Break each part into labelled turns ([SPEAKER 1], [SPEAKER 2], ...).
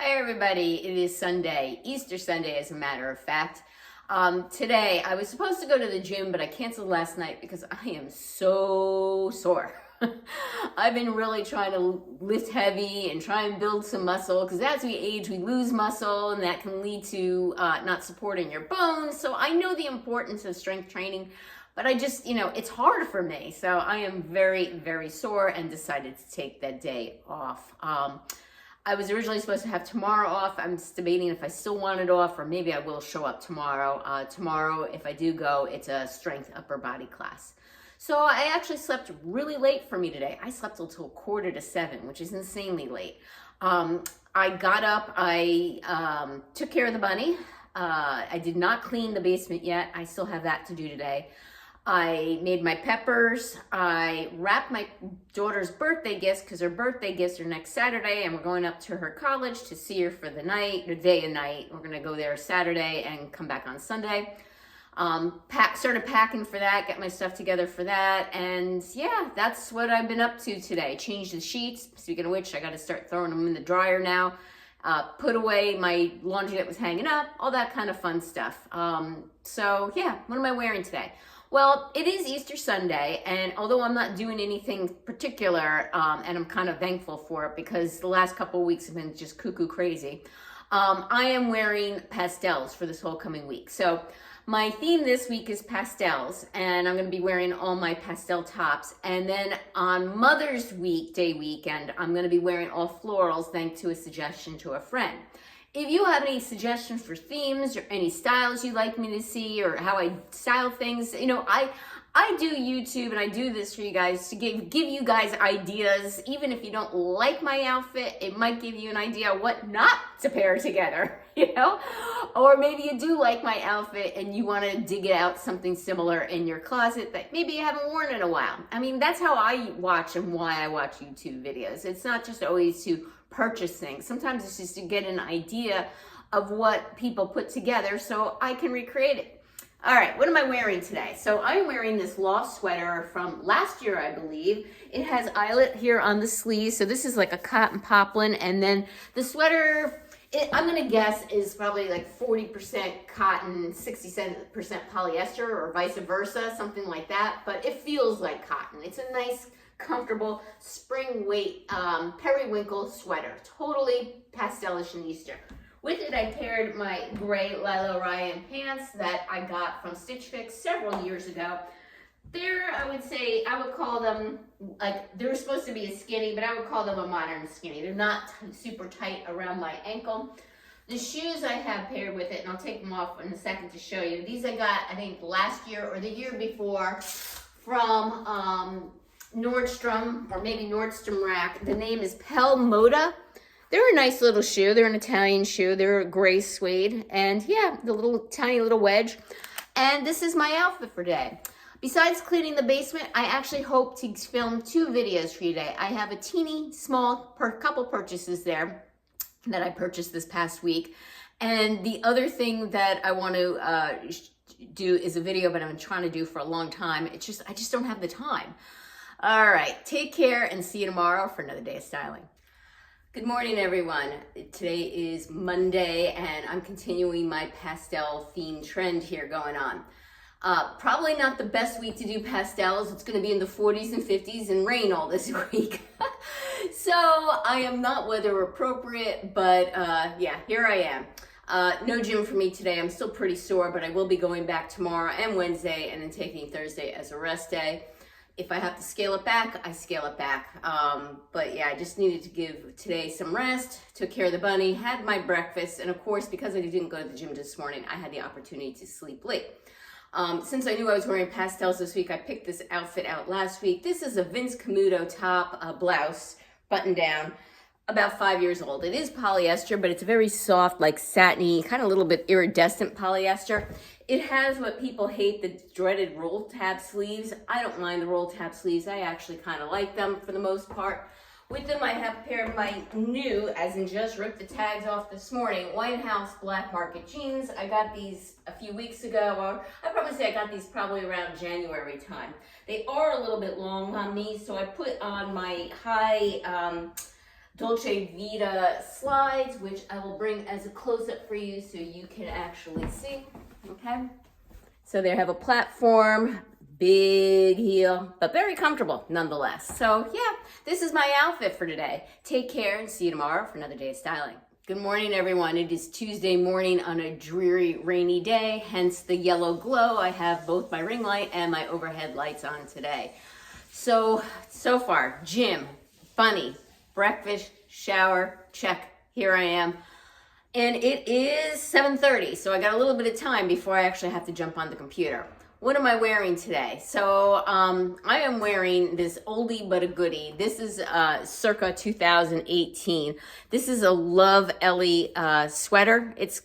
[SPEAKER 1] Hi everybody, it is Sunday, Easter Sunday as a matter of fact. Today I was supposed to go to the gym, but I canceled last night because I am so sore. I've been really trying to lift heavy and try and build some muscle because as we age we lose muscle and that can lead to not supporting your bones. So I know the importance of strength training, but I just, it's hard for me. So I am very, very sore and decided to take that day off. I was originally supposed to have tomorrow off. I'm just debating if I still want it off or maybe I will show up tomorrow. Tomorrow, if I do go, it's a strength upper body class. So I actually slept really late for me today. I slept until 6:45, which is insanely late. I got up, I took care of the bunny. I did not clean the basement yet. I still have that to do today. I made my peppers. I wrapped my daughter's birthday gifts because her birthday gifts are next Saturday and we're going up to her college to see her for the night, the day and night. We're going to go there Saturday and come back on Sunday. Started packing for that, get my stuff together for that. And yeah, that's what I've been up to today. Changed the sheets. Speaking of which, I got to start throwing them in the dryer now. Put away my laundry that was hanging up, all that kind of fun stuff. So yeah, what am I wearing today? Well, it is Easter Sunday, and although I'm not doing anything particular, and I'm kind of thankful for it because the last couple of weeks have been just cuckoo crazy, I am wearing pastels for this whole coming week. So my theme this week is pastels, and I'm going to be wearing all my pastel tops. And then on Mother's Day weekend, I'm going to be wearing all florals thanks to a suggestion to a friend. If you have any suggestions for themes or any styles you'd like me to see or how I style things, I do YouTube and I do this for you guys to give you guys ideas. Even if you don't like my outfit, it might give you an idea what not to pair together, Or maybe you do like my outfit and you want to dig out something similar in your closet that maybe you haven't worn in a while. I mean, that's how I watch and why I watch YouTube videos. It's not just always to purchase things. Sometimes it's just to get an idea of what people put together so I can recreate it. All right, what am I wearing today? So I'm wearing this loft sweater from last year, I believe. It has eyelet here on the sleeve. So this is like a cotton poplin. And then the sweater, I'm gonna guess is probably like 40% cotton, 60% polyester or vice versa, something like that. But it feels like cotton. It's a nice, comfortable spring weight periwinkle sweater. Totally pastelish in Easter. With it, I paired my gray Lilo Ryan pants that I got from Stitch Fix several years ago. I would call them, like, they were supposed to be a skinny, but I would call them a modern skinny. They're not super tight around my ankle. The shoes I have paired with it, and I'll take them off in a second to show you. These I got, I think, last year or the year before from Nordstrom, or maybe Nordstrom Rack. The name is Pel Moda. They're a nice little shoe. They're an Italian shoe. They're a gray suede. And yeah, the tiny little wedge. And this is my outfit for today. Besides cleaning the basement, I actually hope to film 2 videos for you today. I have a teeny small couple purchases there that I purchased this past week. And the other thing that I want to do is a video that I've been trying to do for a long time. I just don't have the time. All right, take care and see you tomorrow for another day of styling. Good morning, everyone. Today is Monday, and I'm continuing my pastel theme trend here going on. Probably not the best week to do pastels. It's going to be in the 40s and 50s and rain all this week. So I am not weather appropriate, but yeah, here I am. No gym for me today. I'm still pretty sore, but I will be going back tomorrow and Wednesday, and then taking Thursday as a rest day. If I have to scale it back, I scale it back. But yeah, I just needed to give today some rest, took care of the bunny, had my breakfast, and of course, because I didn't go to the gym this morning, I had the opportunity to sleep late. Since I knew I was wearing pastels this week, I picked this outfit out last week. This is a Vince Camuto top, blouse, button down, about 5 years old. It is polyester, but it's very soft, like satiny, kind of a little bit iridescent polyester. It has what people hate, the dreaded roll tab sleeves. I don't mind the roll tab sleeves. I actually kind of like them for the most part. With them, I have a pair of my new, as in just ripped the tags off this morning, White House Black Market jeans. I got these a few weeks ago, or I'd probably say I got these probably around January time. They are a little bit long on me, so I put on my high Dolce Vita slides, which I will bring as a close-up for you so you can actually see, okay? So they have a platform, big heel, but very comfortable nonetheless. So yeah, this is my outfit for today. Take care and see you tomorrow for another day of styling. Good morning, everyone. It is Tuesday morning on a dreary, rainy day, hence the yellow glow. I have both my ring light and my overhead lights on today. So far, gym, bunny, breakfast, shower, check, here I am. And it is 7:30, so I got a little bit of time before I actually have to jump on the computer. What am I wearing today? So I am wearing this oldie but a goodie. This is circa 2018. This is a Love Ellie sweater. It's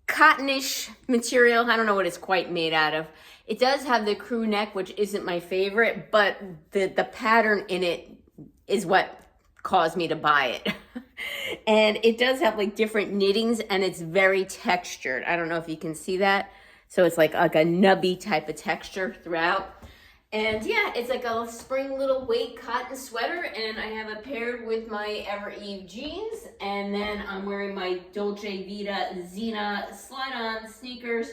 [SPEAKER 1] cottonish material. I don't know what it's quite made out of. It does have the crew neck, which isn't my favorite, but the pattern in it is what caused me to buy it. And it does have like different knittings and it's very textured. I don't know if you can see that. So it's like a nubby type of texture throughout. And yeah, it's like a spring little weight cotton sweater, and I have it paired with my Ever Eve jeans, and then I'm wearing my Dolce Vita Zena slide-on sneakers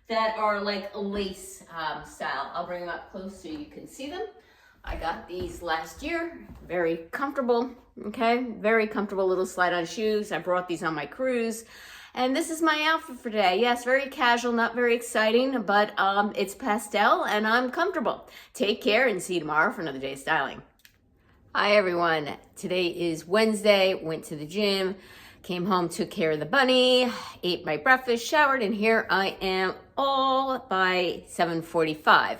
[SPEAKER 1] that are like a lace style. I'll bring them up close so you can see them. I got these last year, very comfortable, okay? Very comfortable little slide-on shoes. I brought these on my cruise. And this is my outfit for today. Yes, very casual, not very exciting, but it's pastel and I'm comfortable. Take care and see you tomorrow for another day of styling. Hi everyone. Today is Wednesday, went to the gym, came home, took care of the bunny, ate my breakfast, showered, and here I am all by 7:45.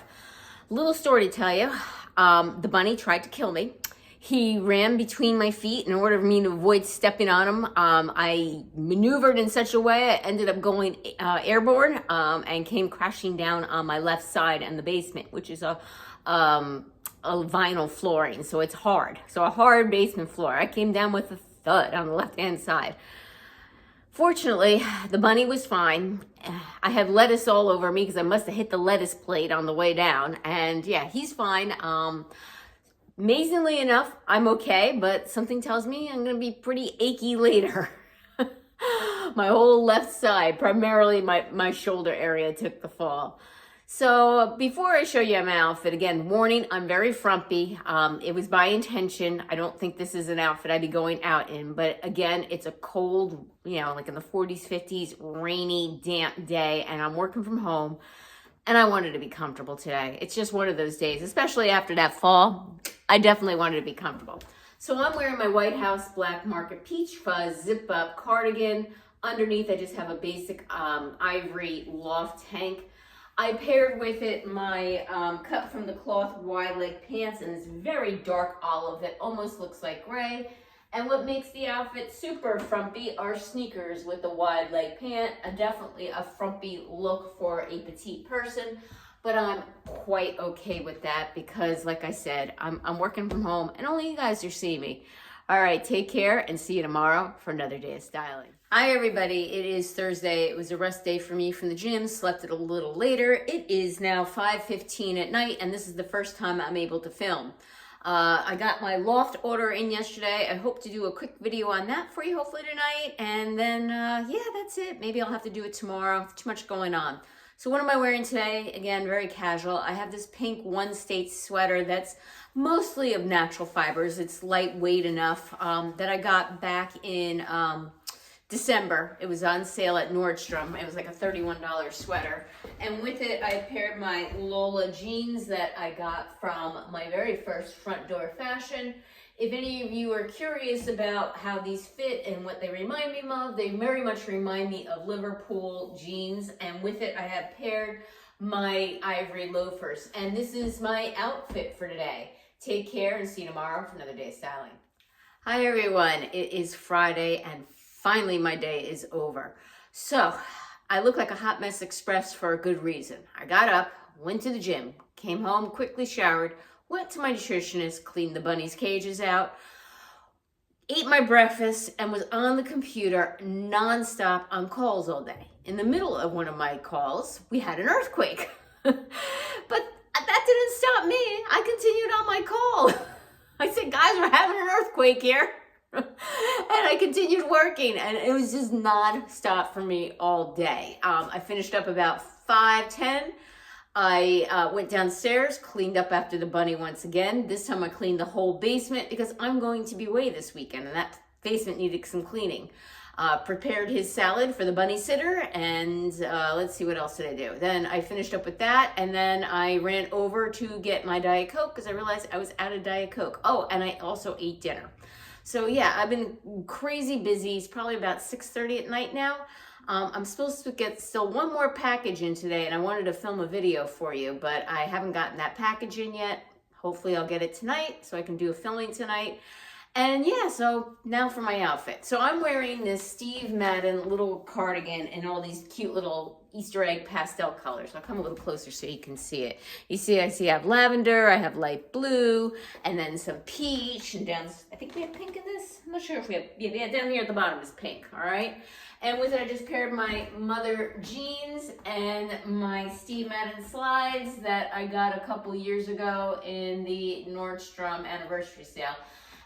[SPEAKER 1] Little story to tell you. The bunny tried to kill me. He ran between my feet in order for me to avoid stepping on him. I maneuvered in such a way, I ended up going airborne and came crashing down on my left side in the basement, which is a vinyl flooring, so it's hard. So a hard basement floor. I came down with a thud on the left-hand side. Fortunately, the bunny was fine. I had lettuce all over me because I must have hit the lettuce plate on the way down. And yeah, he's fine. Amazingly enough, I'm okay, but something tells me I'm gonna be pretty achy later. My whole left side, primarily my shoulder area, took the fall. So before I show you my outfit, again, warning, I'm very frumpy. It was by intention. I don't think this is an outfit I'd be going out in, but again, it's a cold, like in the 40s, 50s, rainy, damp day, and I'm working from home, and I wanted to be comfortable today. It's just one of those days, especially after that fall. I definitely wanted to be comfortable. So I'm wearing my White House Black Market Peach Fuzz zip up cardigan. Underneath, I just have a basic ivory loft tank. I paired with it my cut from the cloth wide leg pants, and it's very dark olive that almost looks like gray. And what makes the outfit super frumpy are sneakers with the wide leg pant. Definitely a frumpy look for a petite person. But I'm quite okay with that because, like I said, I'm working from home and only you guys are seeing me. All right, take care and see you tomorrow for another day of styling. Hi, everybody. It is Thursday. It was a rest day for me from the gym. Slept it a little later. It is now 5:15 at night, and this is the first time I'm able to film. I got my loft order in yesterday. I hope to do a quick video on that for you, hopefully tonight. And then, yeah, that's it. Maybe I'll have to do it tomorrow. Too much going on. So what am I wearing today? Again, very casual. I have this pink One State sweater that's mostly of natural fibers. It's lightweight enough that I got back in December. It was on sale at Nordstrom. It was like a $31 sweater. And with it, I paired my Lola jeans that I got from my very first Front Door Fashion. If any of you are curious about how these fit and what they remind me of, they very much remind me of Liverpool jeans. And with it, I have paired my ivory loafers. And this is my outfit for today. Take care and see you tomorrow for another day of styling. Hi, everyone. It is Friday and finally my day is over. So I look like a hot mess express for a good reason. I got up, went to the gym, came home, quickly showered, went to my nutritionist, cleaned the bunny's cages out, ate my breakfast, and was on the computer nonstop on calls all day. In the middle of one of my calls, we had an earthquake. But that didn't stop me. I continued on my call. I said, guys, we're having an earthquake here. And I continued working, and it was just non-stop for me all day. I finished up about 5:10. I went downstairs, cleaned up after the bunny once again. This time I cleaned the whole basement because I'm going to be away this weekend, and that basement needed some cleaning. Prepared his salad for the bunny sitter, and let's see, what else did I do? Then I finished up with that, and then I ran over to get my Diet Coke because I realized I was out of Diet Coke. Oh, and I also ate dinner. So yeah, I've been crazy busy. It's probably about 6:30 at night now. I'm supposed to get still one more package in today, and I wanted to film a video for you, but I haven't gotten that package in yet. Hopefully I'll get it tonight so I can do a filming tonight. And yeah, so now for my outfit. So I'm wearing this Steve Madden little cardigan in all these cute little Easter egg pastel colors. I'll come a little closer so you can see it. You see, I have lavender, I have light blue, and then some peach, and down, I think we have pink in this. I'm not sure if we have, yeah, down here at the bottom is pink, all right? And with it, I just paired my mother jeans and my Steve Madden slides that I got a couple years ago in the Nordstrom anniversary sale.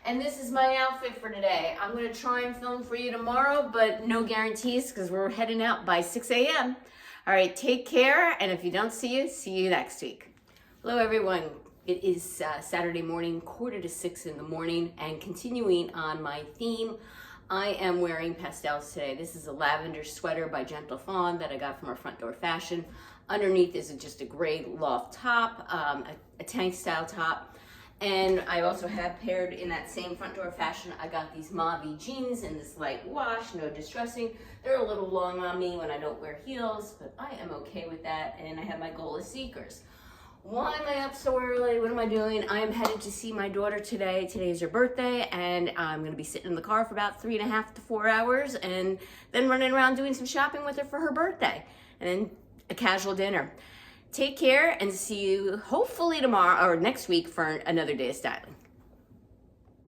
[SPEAKER 1] And this is my outfit for today. I'm gonna try and film for you tomorrow, but no guarantees because we're heading out by 6 a.m. All right, take care, and if you don't see you next week. Hello, everyone. It is Saturday morning, 5:45 in the morning, and continuing on my theme, I am wearing pastels today. This is a lavender sweater by Gentle Fawn that I got from our Front Door Fashion. Underneath is just a gray loft top, a tank style top. And I also have paired in that same Front Door Fashion, I got these mauve jeans in this light wash, no distressing. They're a little long on me when I don't wear heels, but I am okay with that. And I have my Gola Seekers. Why am I up so early? What am I doing? I am headed to see my daughter today. Today is her birthday, and I'm gonna be sitting in the car for about 3.5 to 4 hours, and then running around doing some shopping with her for her birthday, and then a casual dinner. Take care, and see you hopefully tomorrow or next week for another day of styling.